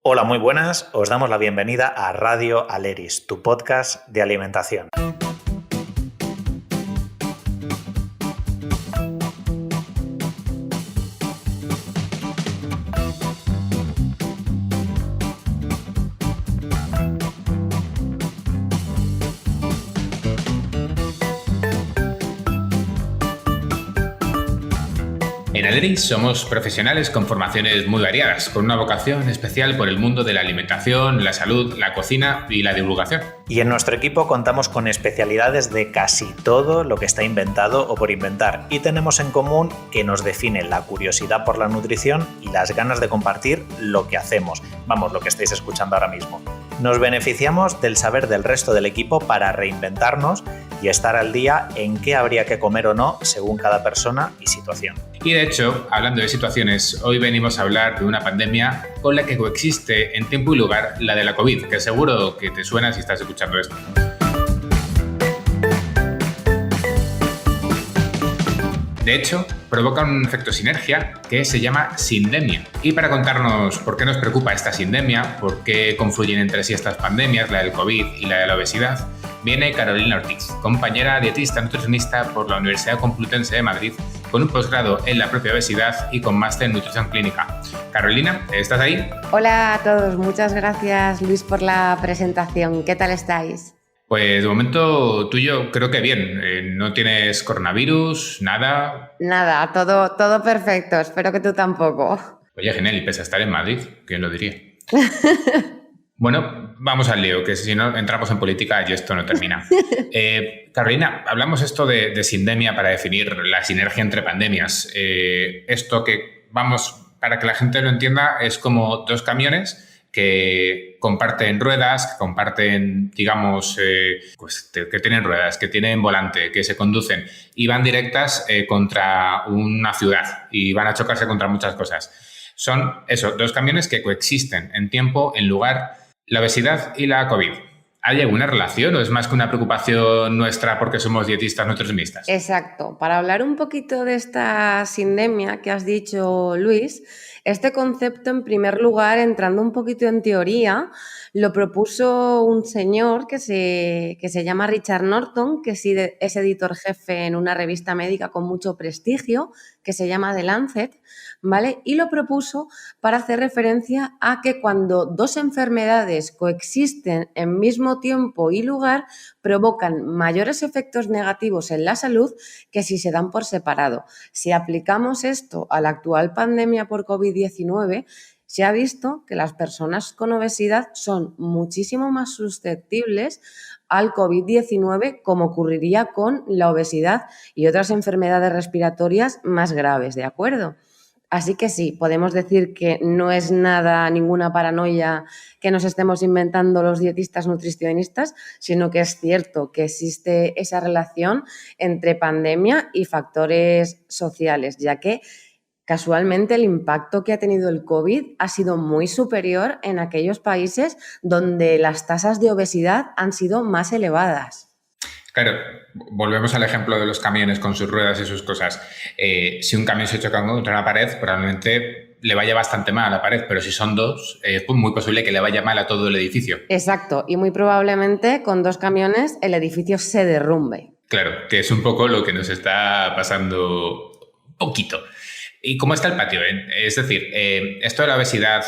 Hola, muy buenas. Os damos la bienvenida a Radio Aleris, tu podcast de alimentación. En Aleris somos profesionales con formaciones muy variadas, con una vocación especial por el mundo de la alimentación, la salud, la cocina y la divulgación. Y en nuestro equipo contamos con especialidades de casi todo lo que está inventado o por inventar, y tenemos en común que nos define la curiosidad por la nutrición y las ganas de compartir lo que hacemos, lo que estáis escuchando ahora mismo. Nos beneficiamos del saber del resto del equipo para reinventarnos y estar al día en qué habría que comer o no según cada persona y situación. Y de hecho, hablando de situaciones, hoy venimos a hablar de una pandemia con la que coexiste en tiempo y lugar la de la COVID, que seguro que te suena si estás escuchando esto. De hecho, provoca un efecto sinergia que se llama sindemia. Y para contarnos por qué nos preocupa esta sindemia, por qué confluyen entre sí estas pandemias, la del COVID y la de la obesidad, viene Carolina Ortiz, compañera dietista nutricionista por la Universidad Complutense de Madrid, con un posgrado en la propia obesidad y con máster en nutrición clínica. Carolina, ¿estás ahí? Hola a todos, muchas gracias Luis por la presentación. ¿Qué tal estáis? Pues de momento tú y yo creo que bien. ¿No tienes coronavirus? ¿Nada? Nada, todo perfecto. Espero que tú tampoco. Oye, genial, y pese a estar en Madrid, ¿quién lo diría? Bueno, vamos al lío, que si no entramos en política y esto no termina. Carolina, hablamos esto de sindemia para definir la sinergia entre pandemias. Esto que, para que la gente lo entienda, es como dos camiones que comparten ruedas, que comparten, digamos, que tienen ruedas, que tienen volante, que se conducen y van directas contra una ciudad y van a chocarse contra muchas cosas. Son eso, dos camiones que coexisten en tiempo, en lugar, la obesidad y la COVID. ¿Hay alguna relación o es más que una preocupación nuestra porque somos dietistas nutricionistas? Exacto. Para hablar un poquito de esta sindemia que has dicho, Luis, este concepto, en primer lugar, entrando un poquito en teoría, lo propuso un señor que se llama Richard Norton, que es editor jefe en una revista médica con mucho prestigio, que se llama The Lancet, ¿vale? Y lo propuso para hacer referencia a que cuando dos enfermedades coexisten en mismo tiempo y lugar, provocan mayores efectos negativos en la salud que si se dan por separado. Si aplicamos esto a la actual pandemia por COVID-19, se ha visto que las personas con obesidad son muchísimo más susceptibles al COVID-19, como ocurriría con la obesidad y otras enfermedades respiratorias más graves, ¿de acuerdo? Así que sí, podemos decir que no es ninguna paranoia que nos estemos inventando los dietistas nutricionistas, sino que es cierto que existe esa relación entre pandemia y factores sociales, ya que casualmente el impacto que ha tenido el COVID ha sido muy superior en aquellos países donde las tasas de obesidad han sido más elevadas. Claro, volvemos al ejemplo de los camiones con sus ruedas y sus cosas. Si un camión se choca contra una pared, probablemente le vaya bastante mal a la pared, pero si son dos, es muy posible que le vaya mal a todo el edificio. Exacto, y muy probablemente con dos camiones el edificio se derrumbe. Claro, que es un poco lo que nos está pasando un poquito. ¿Y cómo está el patio? Es decir, esto de la obesidad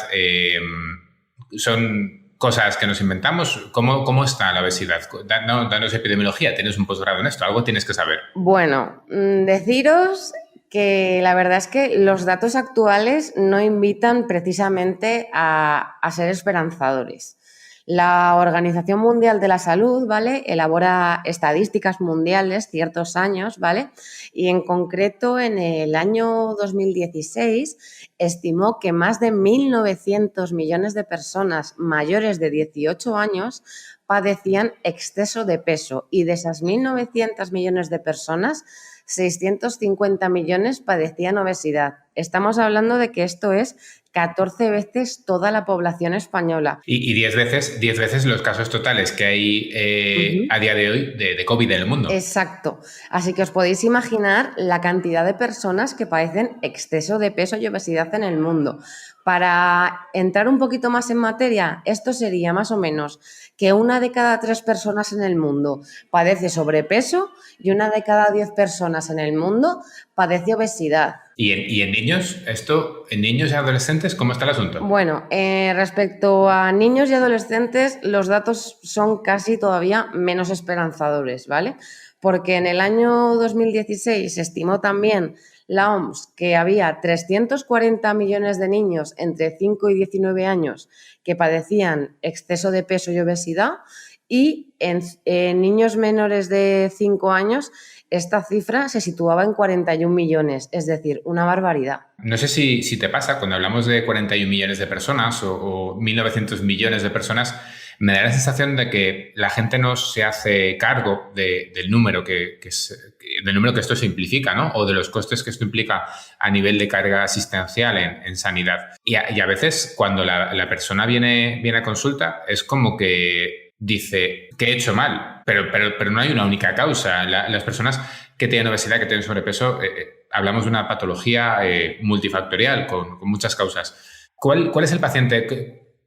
son cosas que nos inventamos. ¿Cómo está la obesidad? Danos epidemiología, tienes un posgrado en esto, algo tienes que saber. Bueno, deciros que la verdad es que los datos actuales no invitan precisamente a ser esperanzadores. La Organización Mundial de la Salud, ¿vale?, elabora estadísticas mundiales ciertos años, ¿vale? Y en concreto en el año 2016 estimó que más de 1.900 millones de personas mayores de 18 años padecían exceso de peso, y de esas 1.900 millones de personas, 650 millones padecían obesidad. Estamos hablando de que esto es 14 veces toda la población española. Y 10 veces los casos totales que hay a día de hoy de COVID en el mundo. Exacto. Así que os podéis imaginar la cantidad de personas que padecen exceso de peso y obesidad en el mundo. Para entrar un poquito más en materia, esto sería más o menos que 1 de cada 3 personas en el mundo padece sobrepeso y 1 de cada 10 personas en el mundo padece obesidad. ¿Y en niños? ¿En niños y adolescentes cómo está el asunto? Bueno, respecto a niños y adolescentes, los datos son casi todavía menos esperanzadores, ¿vale? Porque en el año 2016 se estimó también la OMS que había 340 millones de niños entre 5 y 19 años que padecían exceso de peso y obesidad, y en niños menores de 5 años esta cifra se situaba en 41 millones, es decir, una barbaridad. No sé si te pasa, cuando hablamos de 41 millones de personas o 1.900 millones de personas, me da la sensación de que la gente no se hace cargo del número del número que esto simplifica, ¿no? O de los costes que esto implica a nivel de carga asistencial en sanidad. Y a veces, cuando la persona viene a consulta, es como que dice que he hecho mal, pero no hay una única causa. Las personas que tienen obesidad, que tienen sobrepeso, hablamos de una patología multifactorial con muchas causas. ¿Cuál es el paciente?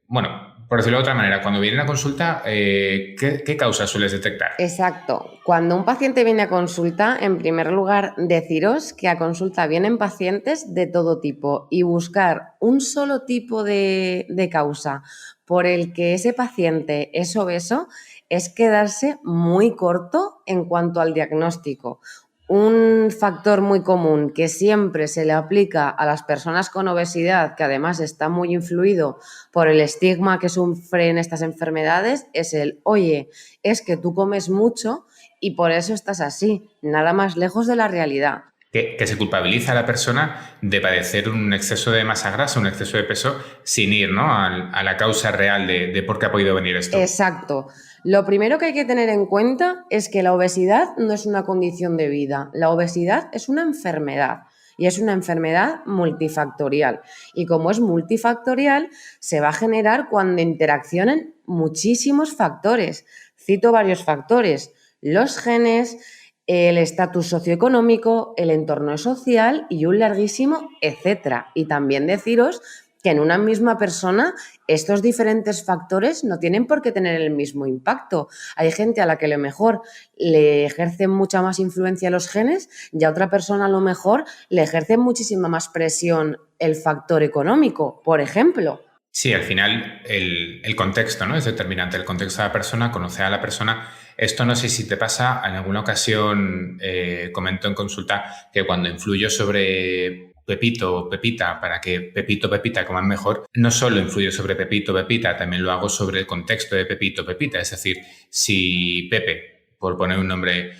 Bueno, por decirlo de otra manera, cuando vienen a consulta, ¿qué causas sueles detectar? Exacto. Cuando un paciente viene a consulta, en primer lugar, deciros que a consulta vienen pacientes de todo tipo, y buscar un solo tipo de causa por el que ese paciente es obeso es quedarse muy corto en cuanto al diagnóstico. Un factor muy común que siempre se le aplica a las personas con obesidad, que además está muy influido por el estigma que sufren estas enfermedades, es oye, es que tú comes mucho y por eso estás así, nada más lejos de la realidad. Que se culpabiliza a la persona de padecer un exceso de masa grasa, un exceso de peso, sin ir, ¿no?, a la causa real de por qué ha podido venir esto. Exacto. Lo primero que hay que tener en cuenta es que la obesidad no es una condición de vida. La obesidad es una enfermedad, y es una enfermedad multifactorial. Y como es multifactorial, se va a generar cuando interaccionen muchísimos factores. Cito varios factores: los genes, el estatus socioeconómico, el entorno social y un larguísimo etcétera. Y también deciros que en una misma persona estos diferentes factores no tienen por qué tener el mismo impacto. Hay gente a la que a lo mejor le ejercen mucha más influencia los genes, y a otra persona a lo mejor le ejerce muchísima más presión el factor económico, por ejemplo. Sí, al final el contexto, ¿no?, es determinante. El contexto de la persona, conocer a la persona. Esto no sé si te pasa, en alguna ocasión comento en consulta que cuando influyo sobre Pepito o Pepita para que Pepito o Pepita coman mejor, no solo influyo sobre Pepito o Pepita, también lo hago sobre el contexto de Pepito o Pepita. Es decir, si Pepe, por poner un nombre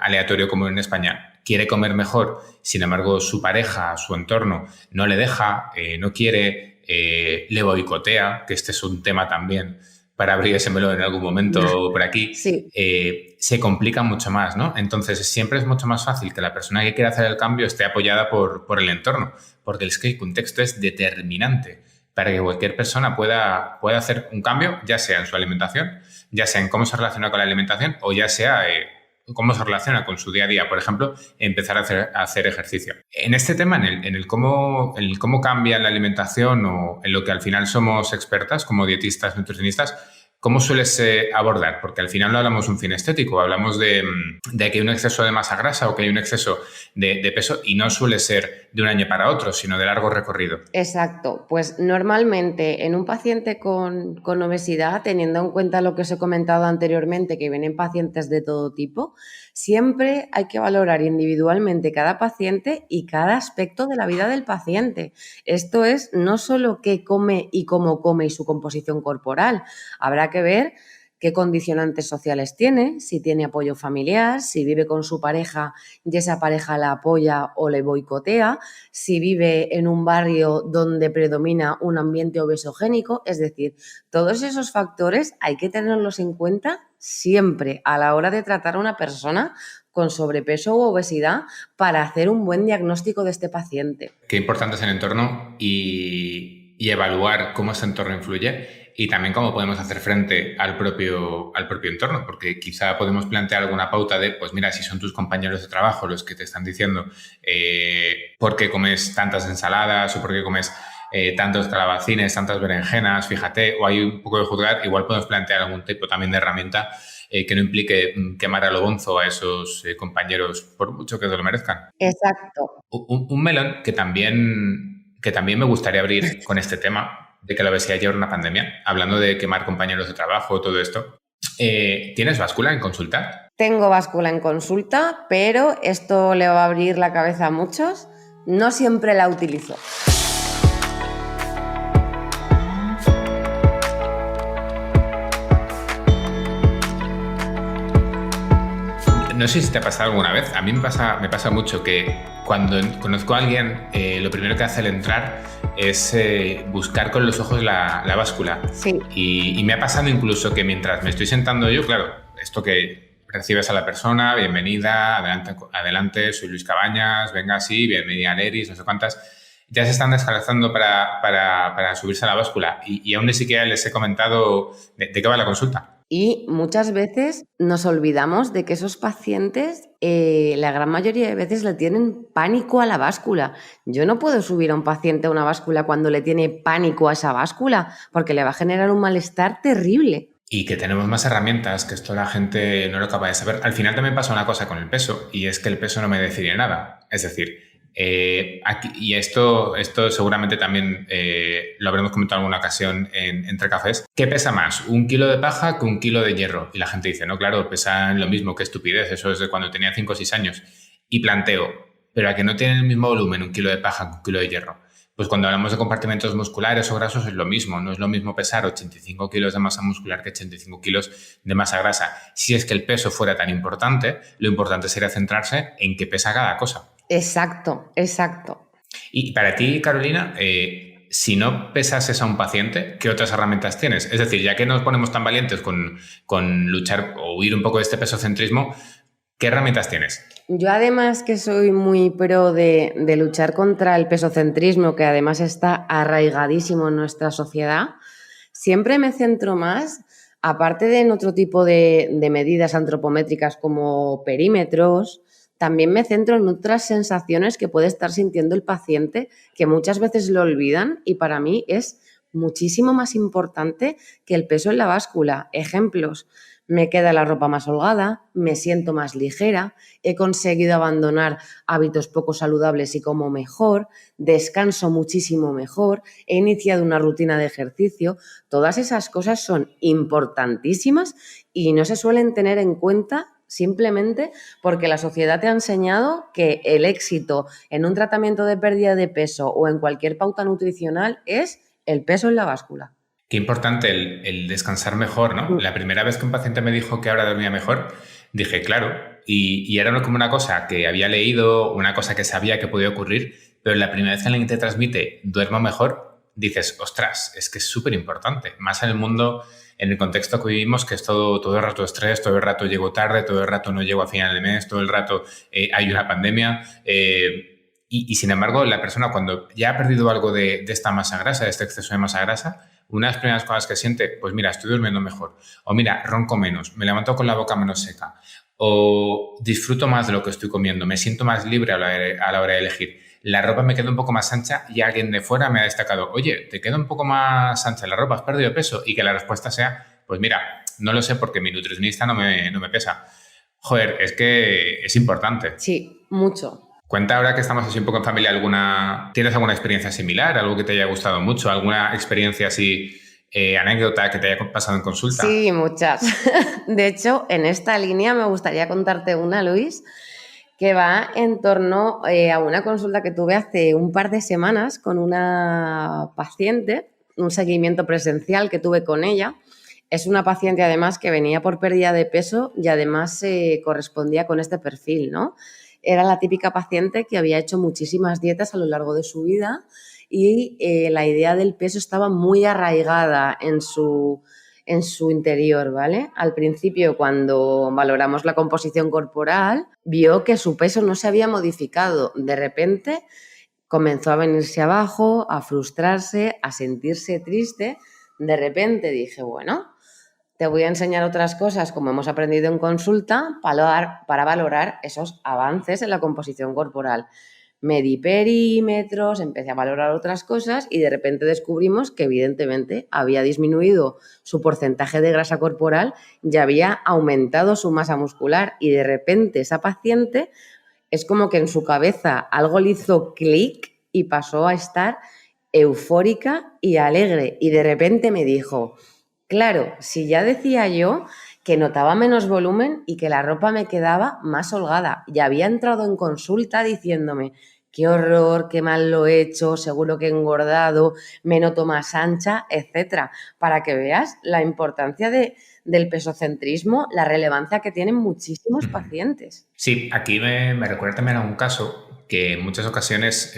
aleatorio como en España, quiere comer mejor, sin embargo su pareja, su entorno, no le deja, no quiere, le boicotea, que este es un tema también para abrir ese melón en algún momento por aquí, sí. Se complica mucho más, ¿no? Entonces siempre es mucho más fácil que la persona que quiera hacer el cambio esté apoyada por el entorno, porque es que el contexto es determinante para que cualquier persona pueda hacer un cambio, ya sea en su alimentación, ya sea en cómo se relaciona con la alimentación, o ya sea cómo se relaciona con su día a día. Por ejemplo, empezar a hacer ejercicio. En este tema, en el cómo cambia la alimentación, o en lo que al final somos expertas como dietistas, nutricionistas, ¿cómo sueles abordar? Porque al final no hablamos de un fin estético, hablamos de que hay un exceso de masa grasa o que hay un exceso de peso, y no suele ser de un año para otro, sino de largo recorrido. Exacto. Pues normalmente en un paciente con obesidad, teniendo en cuenta lo que os he comentado anteriormente, que vienen pacientes de todo tipo, siempre hay que valorar individualmente cada paciente y cada aspecto de la vida del paciente. Esto es no solo qué come y cómo come y su composición corporal. Habrá que ver qué condicionantes sociales tiene, si tiene apoyo familiar, si vive con su pareja y esa pareja la apoya o le boicotea, si vive en un barrio donde predomina un ambiente obesogénico. Es decir, todos esos factores hay que tenerlos en cuenta siempre a la hora de tratar a una persona con sobrepeso u obesidad para hacer un buen diagnóstico de este paciente. Qué importante es el entorno y evaluar cómo ese entorno influye y también cómo podemos hacer frente al propio entorno, porque quizá podemos plantear alguna pauta de, pues mira, si son tus compañeros de trabajo los que te están diciendo por qué comes tantas ensaladas o por qué comes tantos calabacines, tantas berenjenas, fíjate, o hay un poco de juzgar, igual podemos plantear algún tipo también de herramienta que no implique quemar a lo bonzo a esos compañeros, por mucho que se lo merezcan. Exacto. Un melón que también me gustaría abrir con este tema de que la obesidad lleva una pandemia, hablando de quemar compañeros de trabajo, todo esto. ¿Tienes báscula en consulta? Tengo báscula en consulta, pero esto le va a abrir la cabeza a muchos. No siempre la utilizo. No sé si te ha pasado alguna vez. A mí me pasa mucho que cuando conozco a alguien, lo primero que hace al entrar es buscar con los ojos la báscula. Sí. Y me ha pasado incluso que mientras me estoy sentando yo, claro, esto que recibes a la persona, bienvenida, adelante, soy Luis Cabañas, venga así, bienvenida a Leris, no sé cuántas, ya se están descalzando para subirse a la báscula. Y aún ni siquiera les he comentado de qué va la consulta. Y muchas veces nos olvidamos de que esos pacientes, la gran mayoría de veces le tienen pánico a la báscula. Yo no puedo subir a un paciente a una báscula cuando le tiene pánico a esa báscula, porque le va a generar un malestar terrible. Y que tenemos más herramientas, que esto la gente no lo acaba de saber. Al final también pasa una cosa con el peso, y es que el peso no me define nada. Es decir, y esto seguramente también lo habremos comentado en alguna ocasión entre cafés. ¿Qué pesa más? ¿1 kilo de paja que 1 kilo de hierro? Y la gente dice, no, claro, pesan lo mismo, qué estupidez, eso es de cuando tenía 5 o 6 años. Y planteo, pero a que no tienen el mismo volumen 1 kilo de paja que 1 kilo de hierro. Pues cuando hablamos de compartimentos musculares o grasos es lo mismo, no es lo mismo pesar 85 kilos de masa muscular que 85 kilos de masa grasa. Si es que el peso fuera tan importante, lo importante sería centrarse en qué pesa cada cosa. Exacto. Y para ti, Carolina, si no pesases a un paciente, ¿qué otras herramientas tienes? Es decir, ya que nos ponemos tan valientes con luchar o huir un poco de este pesocentrismo, ¿qué herramientas tienes? Yo además que soy muy pro de luchar contra el pesocentrismo, que además está arraigadísimo en nuestra sociedad, siempre me centro más, aparte de en otro tipo de medidas antropométricas como perímetros, también me centro en otras sensaciones que puede estar sintiendo el paciente, que muchas veces lo olvidan y para mí es muchísimo más importante que el peso en la báscula. Ejemplos. Me queda la ropa más holgada, me siento más ligera, he conseguido abandonar hábitos poco saludables y como mejor, descanso muchísimo mejor, he iniciado una rutina de ejercicio. Todas esas cosas son importantísimas y no se suelen tener en cuenta simplemente porque la sociedad te ha enseñado que el éxito en un tratamiento de pérdida de peso o en cualquier pauta nutricional es el peso en la báscula. Qué importante el descansar mejor, ¿no? La primera vez que un paciente me dijo que ahora dormía mejor, dije, claro, y era como una cosa que había leído, una cosa que sabía que podía ocurrir, pero la primera vez que alguien te transmite duermo mejor, dices, ostras, es que es súper importante, más en el mundo, en el contexto que vivimos, que es todo el rato estrés, todo el rato llego tarde, todo el rato no llego a final de mes, todo el rato hay una pandemia. Y sin embargo, la persona cuando ya ha perdido algo de esta masa grasa, de este exceso de masa grasa, una de las primeras cosas que siente, pues mira, estoy durmiendo mejor, o mira, ronco menos, me levanto con la boca menos seca, o disfruto más de lo que estoy comiendo, me siento más libre a la hora de elegir. La ropa me queda un poco más ancha y alguien de fuera me ha destacado, oye, ¿te queda un poco más ancha la ropa? ¿Has perdido peso? Y que la respuesta sea, pues mira, no lo sé porque mi nutricionista no me pesa. Joder, es que es importante. Sí, mucho. Cuenta ahora que estamos así un poco en familia, ¿tienes alguna experiencia similar? ¿Algo que te haya gustado mucho? ¿Alguna experiencia así, anécdota que te haya pasado en consulta? Sí, muchas. De hecho, en esta línea me gustaría contarte una, Luis, que va en torno a una consulta que tuve hace un par de semanas con una paciente, un seguimiento presencial que tuve con ella. Es una paciente además que venía por pérdida de peso y además correspondía con este perfil, ¿no? Era la típica paciente que había hecho muchísimas dietas a lo largo de su vida y la idea del peso estaba muy arraigada en su en su interior, ¿vale? Al principio, cuando valoramos la composición corporal, vio que su peso no se había modificado. De repente comenzó a venirse abajo, a frustrarse, a sentirse triste. De repente dije, bueno, te voy a enseñar otras cosas, como hemos aprendido en consulta, para valorar esos avances en la composición corporal. Medí perímetros, empecé a valorar otras cosas y de repente descubrimos que evidentemente había disminuido su porcentaje de grasa corporal y había aumentado su masa muscular, y de repente esa paciente es como que en su cabeza algo le hizo clic y pasó a estar eufórica y alegre, y de repente me dijo, claro, si ya decía yo que notaba menos volumen y que la ropa me quedaba más holgada, y había entrado en consulta diciéndome, qué horror, qué mal lo he hecho, seguro que he engordado, me noto más ancha, etcétera. Para que veas la importancia del pesocentrismo, la relevancia que tienen muchísimos pacientes. Sí, aquí me recuerda también a un caso que en muchas ocasiones,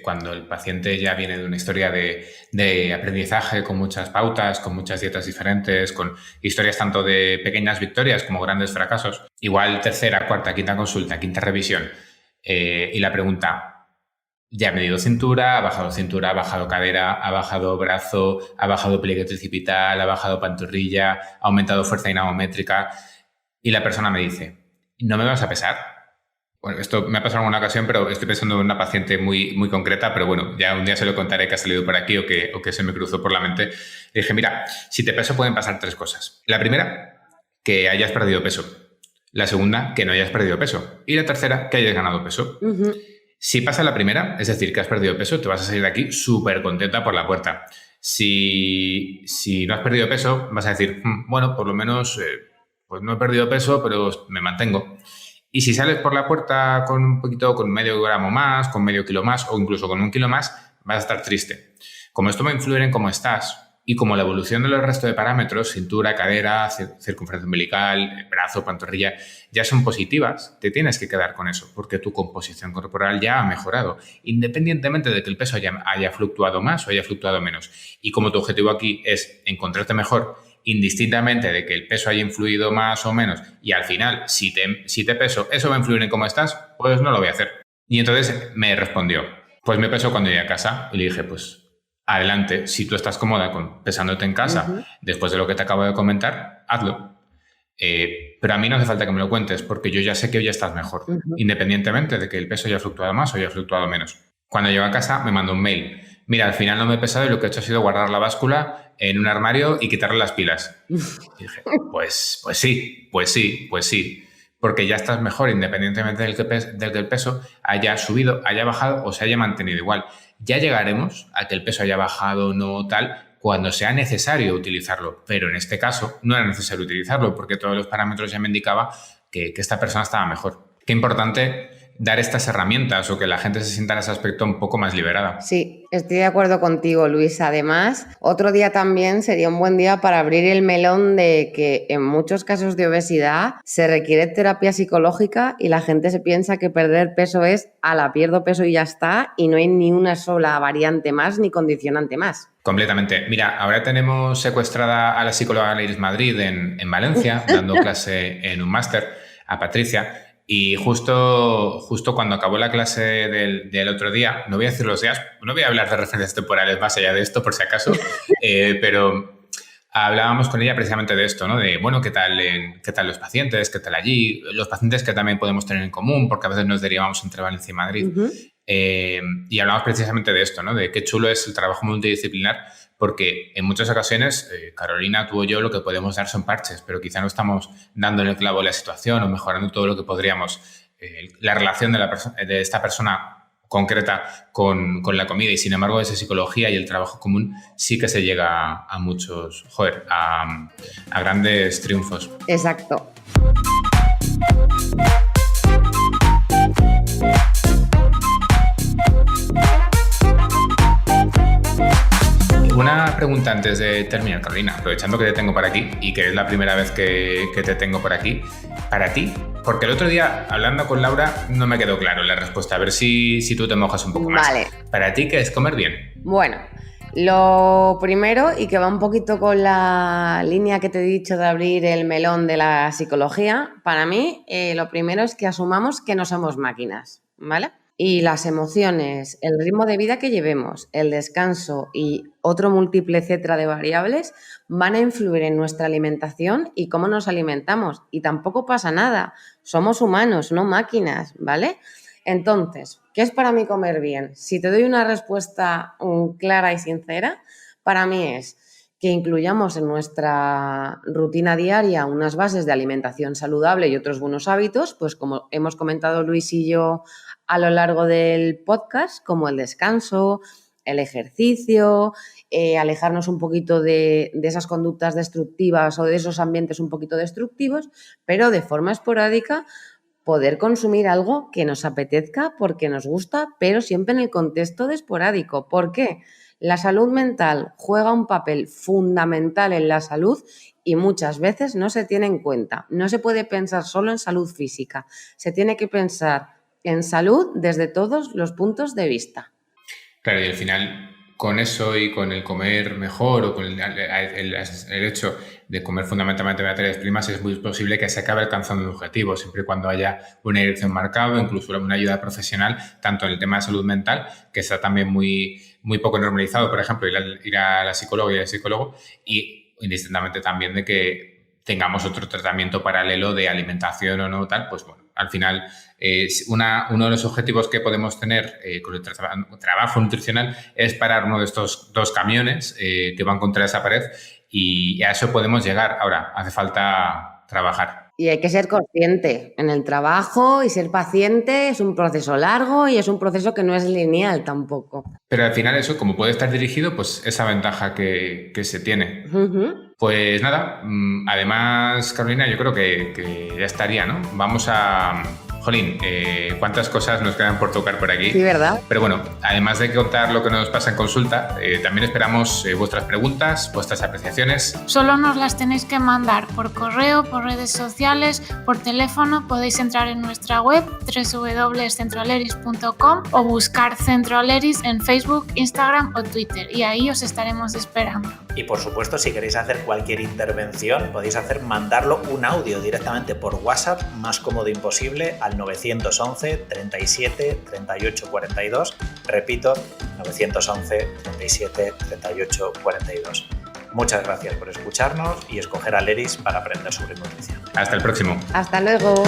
cuando el paciente ya viene de una historia de aprendizaje con muchas pautas, con muchas dietas diferentes, con historias tanto de pequeñas victorias como grandes fracasos, igual tercera, cuarta, quinta consulta, quinta revisión, y la pregunta, ya ha medido cintura, ha bajado cadera, ha bajado brazo, ha bajado pliegue tricipital, ha bajado pantorrilla, ha aumentado fuerza dinamométrica, y la persona me dice, ¿no me vas a pesar? Bueno, esto me ha pasado en alguna ocasión, pero estoy pensando en una paciente muy, muy concreta, pero bueno, ya un día se lo contaré que ha salido por aquí o que se me cruzó por la mente. Le dije, mira, si te peso pueden pasar 3 cosas. La primera, que hayas perdido peso. La segunda, que no hayas perdido peso. Y la tercera, que hayas ganado peso. Uh-huh. Si pasa la primera, es decir, que has perdido peso, te vas a salir de aquí súper contenta por la puerta. Si no has perdido peso, vas a decir, bueno, por lo menos pues no he perdido peso, pero me mantengo. Y si sales por la puerta con un poquito, con medio gramo más, con medio kilo más o incluso con 1 kilo más, vas a estar triste. Como esto va a influir en cómo estás y como la evolución de los restos de parámetros, cintura, cadera, circunferencia umbilical, brazo, pantorrilla, ya son positivas, te tienes que quedar con eso porque tu composición corporal ya ha mejorado, independientemente de que el peso haya fluctuado más o haya fluctuado menos. Y como tu objetivo aquí es encontrarte mejor, indistintamente de que el peso haya influido más o menos, y al final, si te peso, ¿eso va a influir en cómo estás? Pues no lo voy a hacer. Y entonces me respondió, pues me peso cuando llegue a casa. Y le dije, pues adelante, si tú estás cómoda pesándote en casa, después de lo que te acabo de comentar, hazlo. Pero a mí no hace falta que me lo cuentes, porque yo ya sé que hoy ya estás mejor, independientemente de que el peso haya fluctuado más o haya fluctuado menos. Cuando llego a casa me mandó un mail. Mira, al final no me he pesado y lo que he hecho ha sido guardar la báscula en un armario y quitarle las pilas. Y dije, pues sí, porque ya estás mejor independientemente del que el peso haya subido, haya bajado o se haya mantenido igual. Ya llegaremos a que el peso haya bajado o no tal cuando sea necesario utilizarlo, pero en este caso no era necesario utilizarlo porque todos los parámetros ya me indicaban que esta persona estaba mejor. Qué importante dar estas herramientas o que la gente se sienta en ese aspecto un poco más liberada. Sí, estoy de acuerdo contigo, Luis. Además, otro día también sería un buen día para abrir el melón de que en muchos casos de obesidad se requiere terapia psicológica y la gente se piensa que perder peso es pierdo peso y ya está, y no hay ni una sola variante más ni condicionante más. Completamente. Mira, ahora tenemos secuestrada a la psicóloga Iris Madrid en Valencia, dando clase en un máster, a Patricia. Y justo cuando acabó la clase del otro día, no voy a decir los días, no voy a hablar de referencias temporales más allá de esto, por si acaso, pero hablábamos con ella precisamente de esto, ¿no? De, bueno, ¿qué tal los pacientes? ¿Qué tal allí? Los pacientes que también podemos tener en común, porque a veces nos derivamos entre Valencia y Madrid. Y hablamos precisamente de esto, ¿no? De qué chulo es el trabajo multidisciplinar, porque en muchas ocasiones, Carolina, tú o yo, lo que podemos dar son parches, pero quizá no estamos dando en el clavo la situación o mejorando todo lo que podríamos. La relación de esta persona concreta con la comida, y sin embargo esa psicología y el trabajo común sí que se llega a muchos, a grandes triunfos. Exacto. Una pregunta antes de terminar, Carolina, aprovechando que te tengo por aquí y que es la primera vez que te tengo por aquí, para ti, porque el otro día, hablando con Laura, no me quedó claro la respuesta, a ver si tú te mojas un poco más. Vale. ¿Para ti qué es comer bien? Bueno, Lo primero, y que va un poquito con la línea que te he dicho de abrir el melón de la psicología, para mí lo primero es que asumamos que no somos máquinas, ¿vale? Y las emociones, el ritmo de vida que llevemos, el descanso y otro múltiple etcétera de variables van a influir en nuestra alimentación y cómo nos alimentamos. Y tampoco pasa nada, somos humanos, no máquinas, ¿vale? Entonces, ¿qué es para mí comer bien? Si te doy una respuesta clara y sincera, para mí es que incluyamos en nuestra rutina diaria unas bases de alimentación saludable y otros buenos hábitos, pues como hemos comentado Luis y yo a lo largo del podcast, como el descanso, el ejercicio, alejarnos un poquito de esas conductas destructivas o de esos ambientes un poquito destructivos, pero de forma esporádica poder consumir algo que nos apetezca porque nos gusta, pero siempre en el contexto de esporádico. ¿Por qué? La salud mental juega un papel fundamental en la salud y muchas veces no se tiene en cuenta. No se puede pensar solo en salud física, se tiene que pensar en salud desde todos los puntos de vista. Claro, y al final, con eso y con el comer mejor o con el hecho de comer fundamentalmente materias primas, es muy posible que se acabe alcanzando un objetivo, siempre y cuando haya una dirección marcada, incluso una ayuda profesional, tanto en el tema de salud mental, que está también muy poco normalizado, por ejemplo, ir a la psicóloga y al psicólogo, y indistintamente también de que tengamos otro tratamiento paralelo de alimentación o no tal, pues bueno, al final uno de los objetivos que podemos tener con el trabajo nutricional es parar uno de estos dos camiones que van contra esa pared y a eso podemos llegar. Ahora, hace falta trabajar. Y hay que ser consciente en el trabajo y ser paciente. Es un proceso largo y es un proceso que no es lineal tampoco. Pero al final eso, como puede estar dirigido, pues esa ventaja que se tiene. Uh-huh. Pues nada, además, Carolina, yo creo que ya estaría, ¿no? Vamos a... Jolín, cuántas cosas nos quedan por tocar por aquí. Sí, ¿verdad? Pero bueno, además de contar lo que nos pasa en consulta, también esperamos vuestras preguntas, vuestras apreciaciones. Solo nos las tenéis que mandar por correo, por redes sociales, por teléfono. Podéis entrar en nuestra web www.centroaleris.com o buscar Centroaleris en Facebook, Instagram o Twitter y ahí os estaremos esperando. Y por supuesto, si queréis hacer cualquier intervención, podéis mandarlo un audio directamente por WhatsApp, más cómodo imposible, al 911 37 38 42. Repito, 911 37 38 42. Muchas gracias por escucharnos y escoger a Leris para aprender sobre nutrición. Hasta el próximo. Hasta luego.